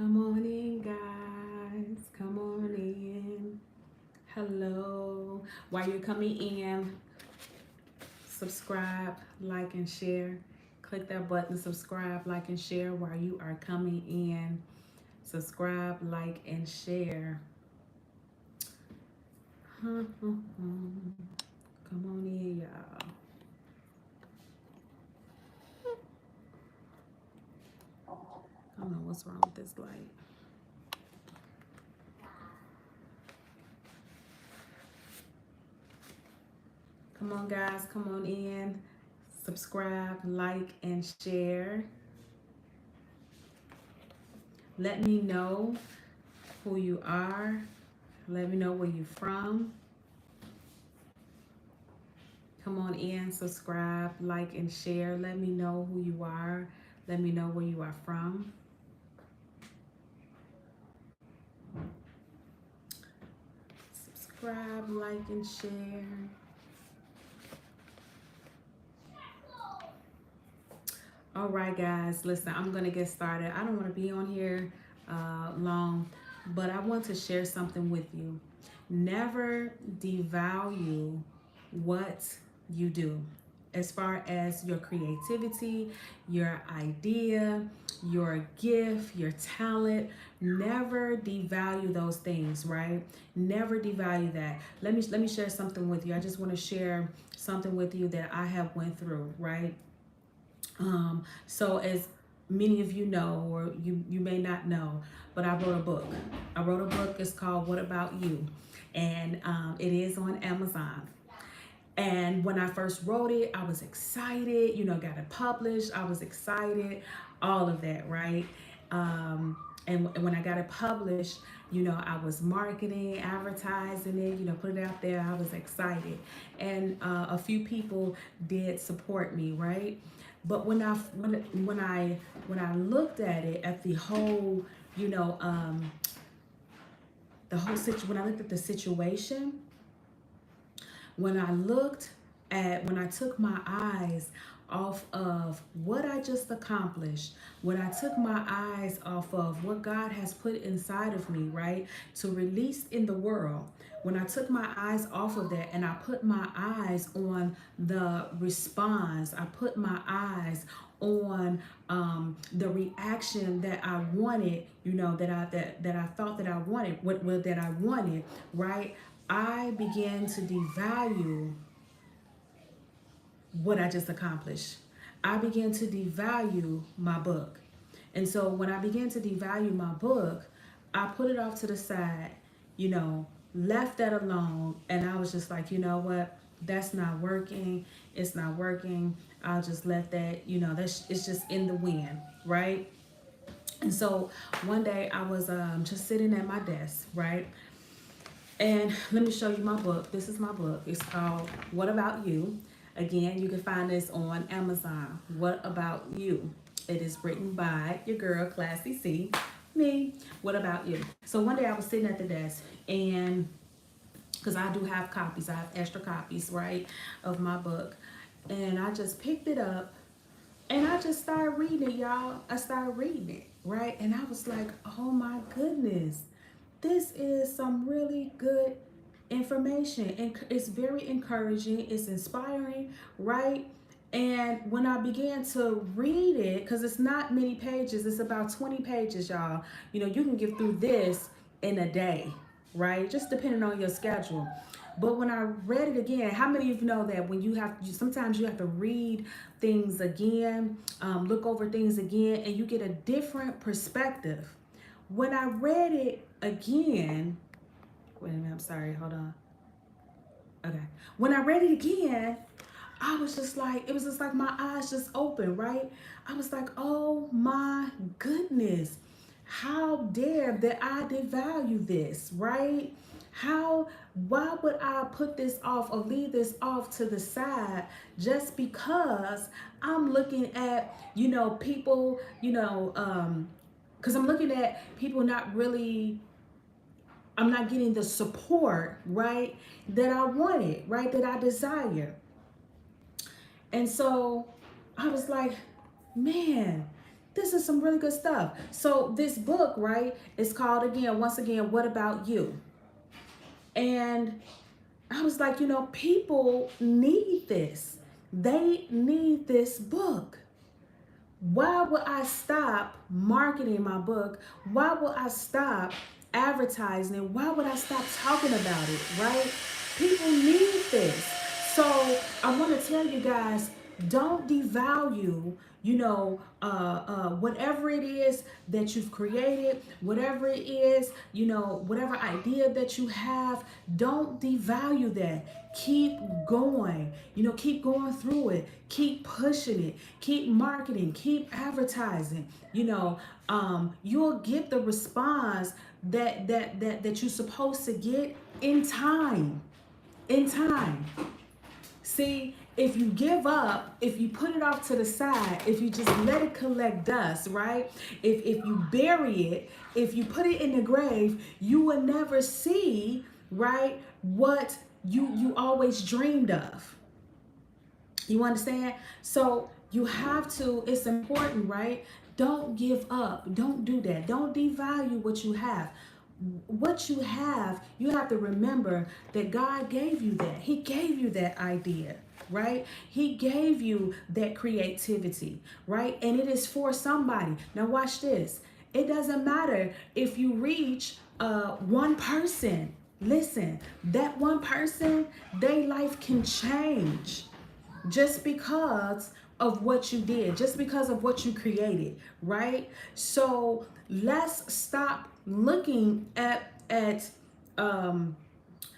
Come on in, guys. Come on in. Hello. While you're coming in, subscribe, like, and share. Click that button, subscribe, like, and share while you are coming in. Subscribe, like, and share. Come on in, y'all. I don't know what's wrong with this light. Come on, guys. Come on in. Subscribe, like, and share. Let me know who you are. Let me know where you're from. Come on in, subscribe, like, and share. Let me know who you are. Let me know where you are from. Subscribe, like, and share. All right, guys, listen, I'm going to get started. I don't want to be on here long, but I want to share something with you. Never devalue what you do as far as your creativity, your idea, your gift, your talent. Never devalue those things, right? Never devalue that. Let me share something with you. I just want to share something with you that I have went through, right? So as many of you know, or you may not know, but I wrote a book. It's called What About You? And it is on Amazon. And when I first wrote it, I was excited, got it published. I was excited, all of that, right? And when I got it published, I was marketing, advertising it, put it out there. I was excited. And a few people did support me, right? But when I looked at it, at the whole, when I looked at the situation, when I took my eyes off of what I just accomplished, when I took my eyes off of what God has put inside of me, right, to release in the world, when I took my eyes off of that and I put my eyes on the response, I put my eyes on the reaction that I wanted, that I thought that I wanted, what that I wanted, right? I began to devalue what I just accomplished. I began to devalue my book. And so when I began to devalue my book, I put it off to the side, left that alone. And I was just like, you know what? That's not working. It's not working. I'll just let that, it's just in the wind, right? And so one day I was just sitting at my desk, right? And let me show you my book. This is my book. It's called What About You? Again, you can find this on Amazon. What About You? It is written by your girl, Classy C, me. What About You? So one day I was sitting at the desk, and because I do have copies, I have extra copies, right, of my book. And I just picked it up and I just started reading it, y'all. I started reading it, right? And I was like, oh my goodness, this is some really good information. And it's very encouraging, it's inspiring, right? And when I began to read it, because it's not many pages, it's about 20 pages, y'all. You can get through this in a day, right? Just depending on your schedule. But when I read it again, how many of you know that when sometimes you have to read things again, look over things again, and you get a different perspective. When I read it again, wait a minute, I'm sorry, hold on. Okay. When I read it again, I was just like, it was just like my eyes just opened, right? I was like, oh my goodness, how dare that I devalue this, right? Why would I put this off or leave this off to the side just because I'm looking at, people, because I'm looking at people not really, I'm not getting the support, right, that I wanted, right, that I desire. And so I was like, man, This is some really good stuff. So this book, right, is called, again, once again, What About You? And I was like, people need this. They need this book. Why would I stop marketing my book? Why would I stop advertising it? Why would I stop talking about it, right? People need this. So I want to tell you guys, don't devalue, whatever it is that you've created, whatever it is, whatever idea that you have, don't devalue that. Keep going, keep going through it, keep pushing it, keep marketing, keep advertising, you'll get the response that you're supposed to get in time. In time. See, if you give up, if you put it off to the side, if you just let it collect dust, right? If you bury it, if you put it in the grave, you will never see, right, what you always dreamed of. You understand? So you have to, it's important, right? Don't give up. Don't do that. Don't devalue what you have. What you have to remember that God gave you that. He gave you that idea, right? He gave you that creativity, right? And it is for somebody. Now watch this. It doesn't matter if you reach one person. Listen, that one person, their life can change just because of what you did, just because of what you created, right? So let's stop looking at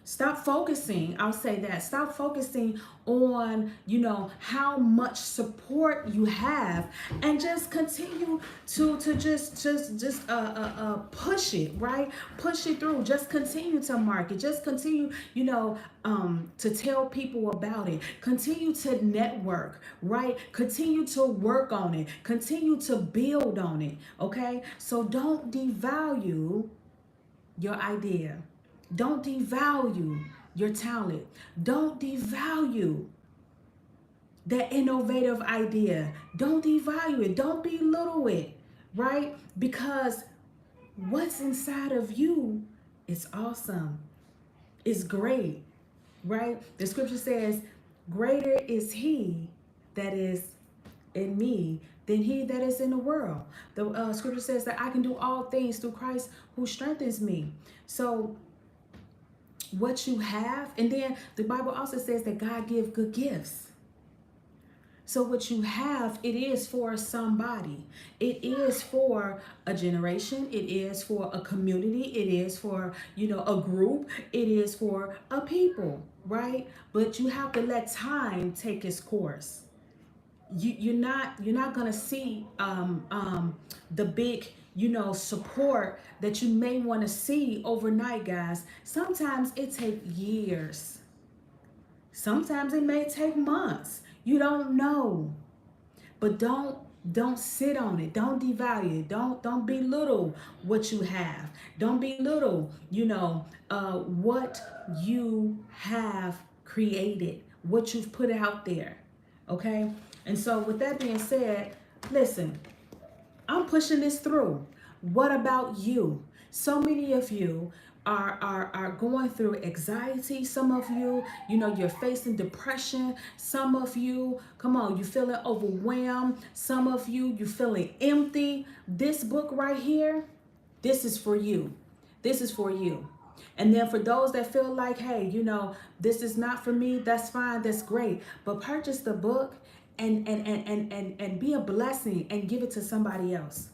stop focusing, I'll say that, stop focusing on, how much support you have, and just continue to push it, right? Push it through. Just continue to market. Just continue, to tell people about it. Continue to network, right? Continue to work on it. Continue to build on it, okay? So don't devalue your idea. Don't devalue your talent. Don't devalue that innovative idea. Don't devalue it. Don't belittle it, right? Because what's inside of you is awesome. It's great, right? The scripture says, greater is he that is in me than he that is in the world. The scripture says that I can do all things through Christ who strengthens me. So what you have, and then the Bible also says that God gives good gifts. So what you have, it is for somebody. It is for a generation. It is for a community. It is for, a group. It is for a people, right? But you have to let time take its course. You're not gonna see the big support that you may want to see overnight, guys. Sometimes it takes years. Sometimes it may take months. You don't know. But don't sit on it. Don't devalue it. Don't belittle what you have. Don't belittle, what you have created, what you've put out there. Okay? And so with that being said, listen, I'm pushing this through. What about you? So many of you are going through anxiety. Some of you, you're facing depression. Some of you, come on, you're feeling overwhelmed. Some of you, you're feeling empty. This book right here, this is for you. This is for you. And then for those that feel like, hey, this is not for me, that's fine, that's great. But purchase the book and be a blessing and give it to somebody else.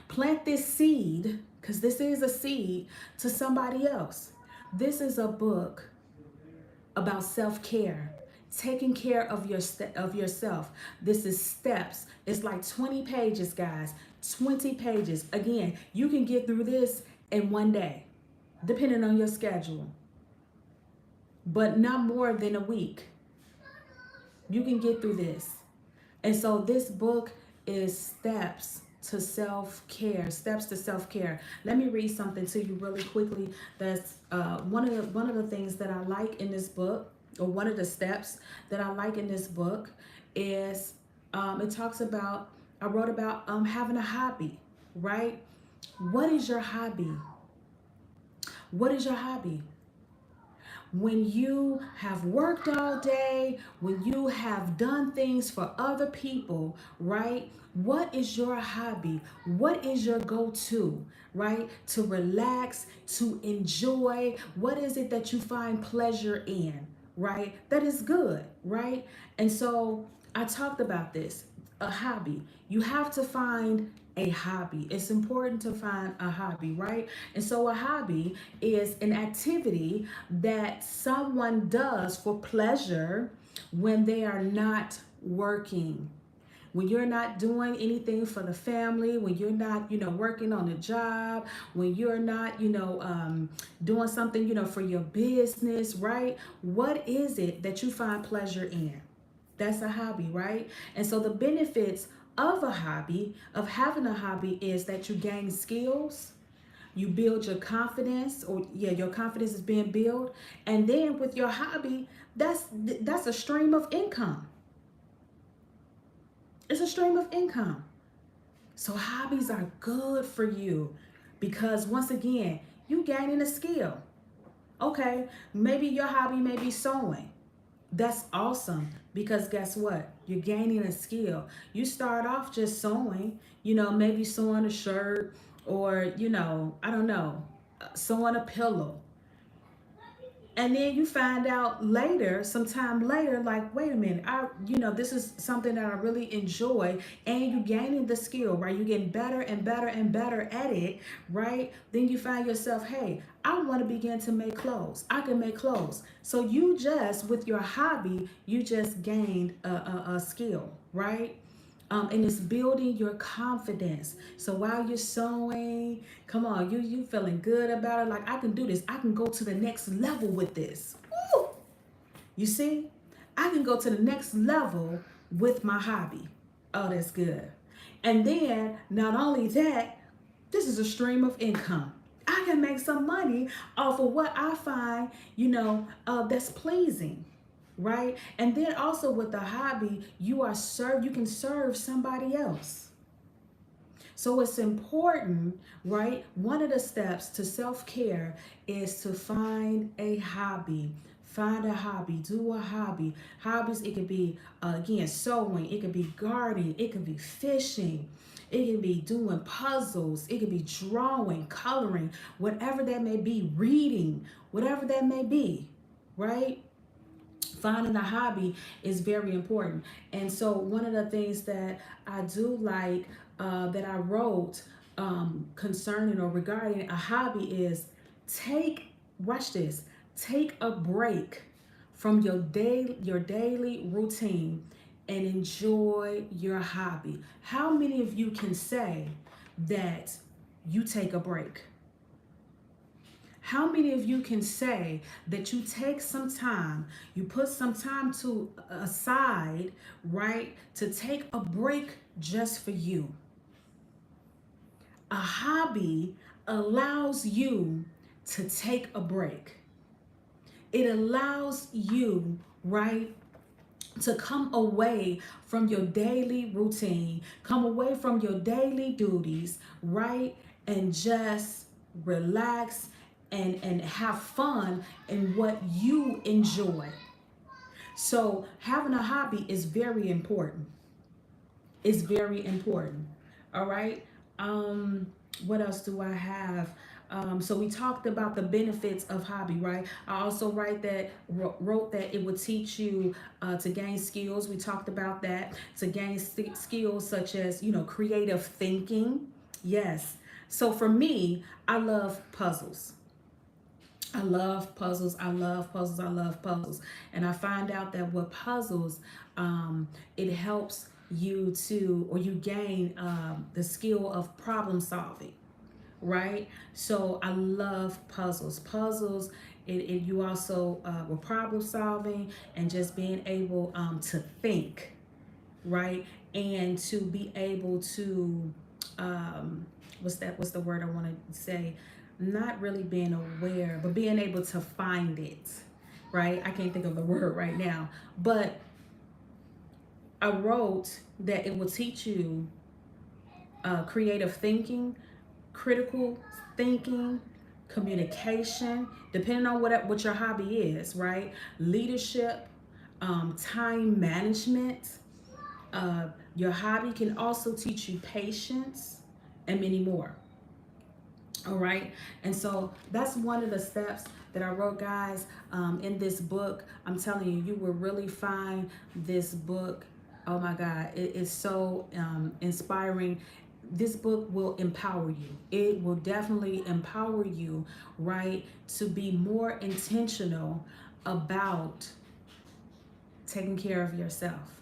Plant this seed, because this is a seed, to somebody else. This is a book about self-care, taking care of yourself. This is steps. It's like 20 pages, guys. 20 pages. Again, you can get through this in one day, depending on your schedule, but not more than a week. You can get through this. And so this book is steps to self-care. Steps to self-care. Let me read something to you really quickly. That's one of the things that I like in this book, or one of the steps that I like in this book is it talks about I wrote about having a hobby, right? What is your hobby? What is your hobby? When you have worked all day, when you have done things for other people, right? What is your hobby? What is your go-to, right? To relax, to enjoy. What is it that you find pleasure in, right? That is good, right? And so I talked about this, a hobby. You have to find a hobby. It's important to find a hobby, right? And so a hobby is an activity that someone does for pleasure when they are not working. When you're not doing anything for the family, when you're not, working on a job, when you're not, doing something, for your business, right? What is it that you find pleasure in? That's a hobby, right? And so the benefits of a hobby, of having a hobby, is that you gain skills, you build your confidence, or yeah, your confidence is being built. And then with your hobby, that's a stream of income. It's a stream of income. So hobbies are good for you because once again, you gaining a skill. Okay, maybe your hobby may be sewing. That's awesome because guess what? You're gaining a skill. You start off just sewing, maybe sewing a shirt or, I don't know, sewing a pillow. And then you find out later, sometime later, like, wait a minute, this is something that I really enjoy, and you gaining the skill, right? You're getting better and better and better at it, right? Then you find yourself, hey, I want to begin to make clothes. I can make clothes. So you just, with your hobby, you just gained a skill, right? And it's building your confidence. So while you're sewing, come on, you feeling good about it. Like, I can do this. I can go to the next level with this. Woo! You see, I can go to the next level with my hobby. Oh, that's good. And then not only that, this is a stream of income. I can make some money off of what I find, that's pleasing, right? And then also with the hobby, you can serve somebody else. So it's important, right? One of the steps to self-care is to find a hobby. Find a hobby, do a hobby. Hobbies, it could be, again, sewing, it could be gardening, it could be fishing, it can be doing puzzles, it could be drawing, coloring, whatever that may be, reading, whatever that may be, right? Finding a hobby is very important. And so one of the things that I do like, that I wrote, concerning or regarding a hobby is watch this, take a break from your daily routine and enjoy your hobby. How many of you can say that you take a break? How many of you can say that you take some time, you put some time to aside, right, to take a break just for you? A hobby allows you to take a break. It allows you, right, to come away from your daily routine, come away from your daily duties, right, and just relax and have fun in what you enjoy. So having a hobby is very important. It's very important. All right. What else do I have? So we talked about the benefits of hobby, right? I also wrote that it would teach you to gain skills. We talked about that, to gain skills such as, creative thinking. Yes. So for me, I love puzzles. I love puzzles. I love puzzles. I love puzzles. And I find out that with puzzles, it helps you to, or you gain the skill of problem solving, right? So I love puzzles. Puzzles, you also, with problem solving and just being able to think, right? And to be able to, what's the word I want to say? Not really being aware, but being able to find it, right? I can't think of the word right now, but I wrote that it will teach you creative thinking, critical thinking, communication, depending on what your hobby is, right? Leadership, time management. Your hobby can also teach you patience and many more. All right. And so that's one of the steps that I wrote, guys, in this book. I'm telling you, you will really find this book. Oh my God, it is so inspiring. This book will empower you. It will definitely empower you, right, to be more intentional about taking care of yourself.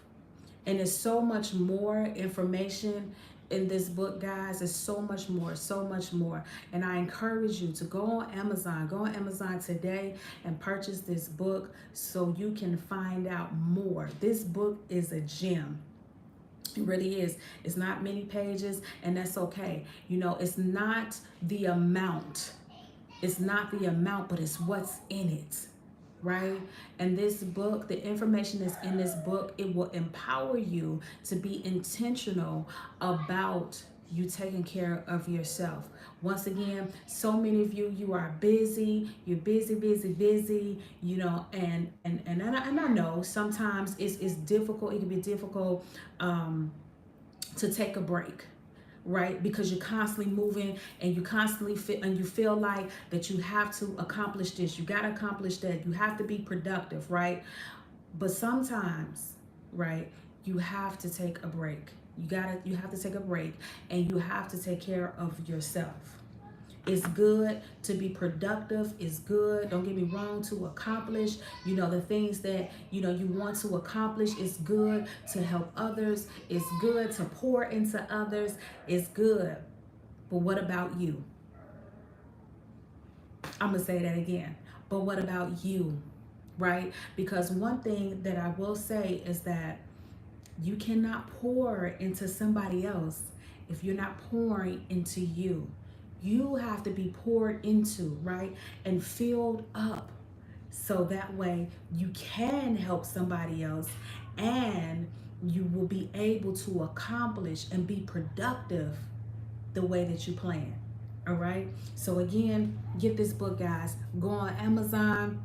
And there's so much more information in this book, guys. There's so much more, so much more. And I encourage you to go on Amazon. Go on Amazon today and purchase this book so you can find out more. This book is a gem. It really is. It's not many pages, and that's okay. You know, it's not the amount. It's not the amount, but it's what's in it. Right? And this book, the information that's in this book, it will empower you to be intentional about you taking care of yourself. Once again, so many of you are busy. You're busy, you know, and I know sometimes it's difficult. It can be difficult to take a break, right? Because you're constantly moving and you constantly and you feel like that you have to accomplish this, you got to accomplish that, you have to be productive, right? But sometimes, right, you have to take a break. You have to take a break, and you have to take care of yourself. It's good to be productive. It's good, don't get me wrong, to accomplish, you know, the things that, you know, you want to accomplish. It's good to help others. It's good to pour into others. It's good. But what about you? I'm going to say that again. But what about you? Right? Because one thing that I will say is that you cannot pour into somebody else if you're not pouring into you. You have to be poured into, right? And filled up, so that way you can help somebody else and you will be able to accomplish and be productive the way that you plan. All right. So again, get this book, guys. Go on Amazon.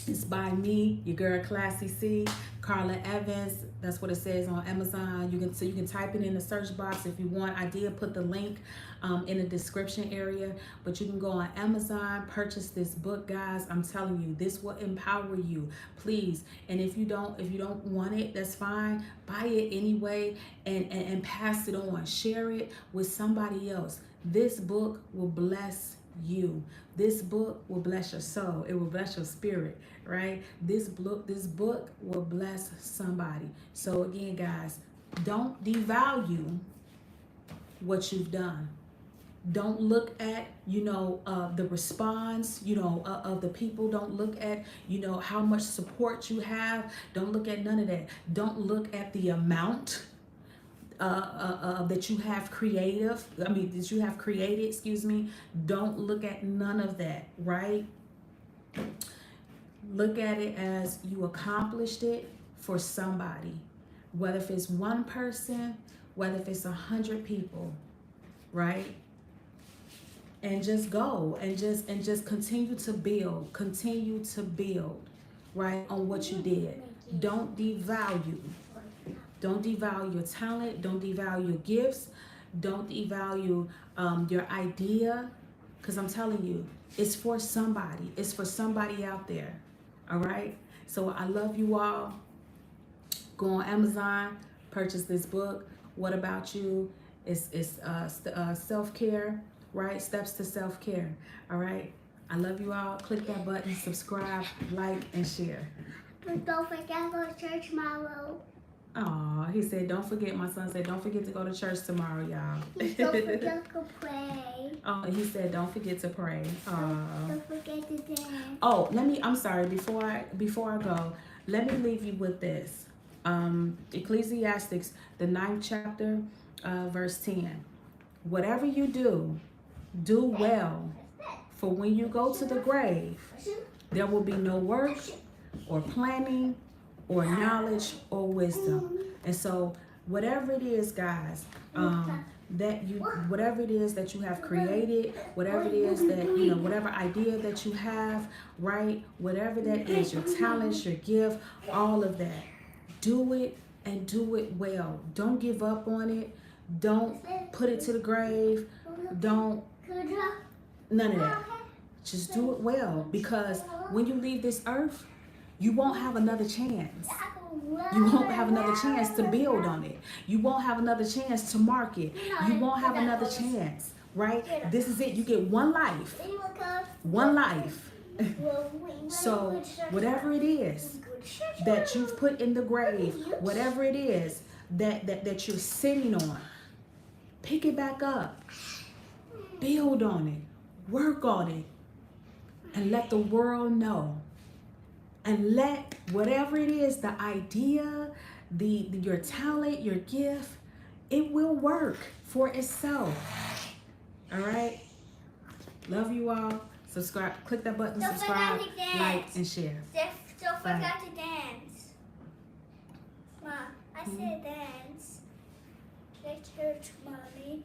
It's by me, your girl Classy C, Carla Evans. That's what it says on Amazon. You can type it in the search box if you want. I did put the link in the description area, but you can go on Amazon, purchase this book, guys. I'm telling you, this will empower you, please. And if you don't want it, that's fine. Buy it anyway and pass it on. Share it with somebody else. This book will bless you. This book will bless your soul. It will bless your spirit, right? This book will bless somebody. So again, guys, don't devalue what you've done. Don't look at, the response, of the people. Don't look at, how much support you have. Don't look at none of that. Don't look at the amount that you have created, excuse me. Don't look at none of that, right? Look at it as you accomplished it for somebody, whether if it's one person, whether if it's 100 people, right? And just go and just continue to build, right, on what you did. Don't devalue. Don't devalue your talent. Don't devalue your gifts. Don't devalue your idea, because I'm telling you, it's for somebody. It's for somebody out there. All right? So I love you all. Go on Amazon, purchase this book. What About You? It's self-care, right? Steps to self-care. All right? I love you all. Click that button, subscribe, like, and share. But don't forget to go to church tomorrow. Oh, he said, don't forget, my son said, don't forget to go to church tomorrow, y'all. Don't forget to pray. Oh, he said, don't forget to pray. Don't forget to dance. Oh, I'm sorry, before I go, let me leave you with this. Ecclesiastes, the 9th chapter, verse 10. Whatever you do, do well, for when you go to the grave, there will be no work or planning or knowledge or wisdom. And so whatever it is, guys, that you, whatever it is that you have created, whatever it is that, you know, whatever idea that you have, right? Whatever that is, your talents, your gift, all of that. Do it and do it well. Don't give up on it. Don't put it to the grave. Don't, none of that. Just do it well, because when you leave this earth, you won't have another chance. You won't have another chance to build on it. You won't have another chance to market. You won't have another chance, right? This is it. You get one life. One life. So whatever it is that you've put in the grave, whatever it is that you're sitting on, pick it back up. Build on it. Work on it. And let the world know. And let whatever it is, the idea, your talent, your gift, it will work for itself. All right? Love you all. Subscribe. Click that button. Subscribe, like, and share. Don't forget to dance. Mom, I said dance. At church, Mommy.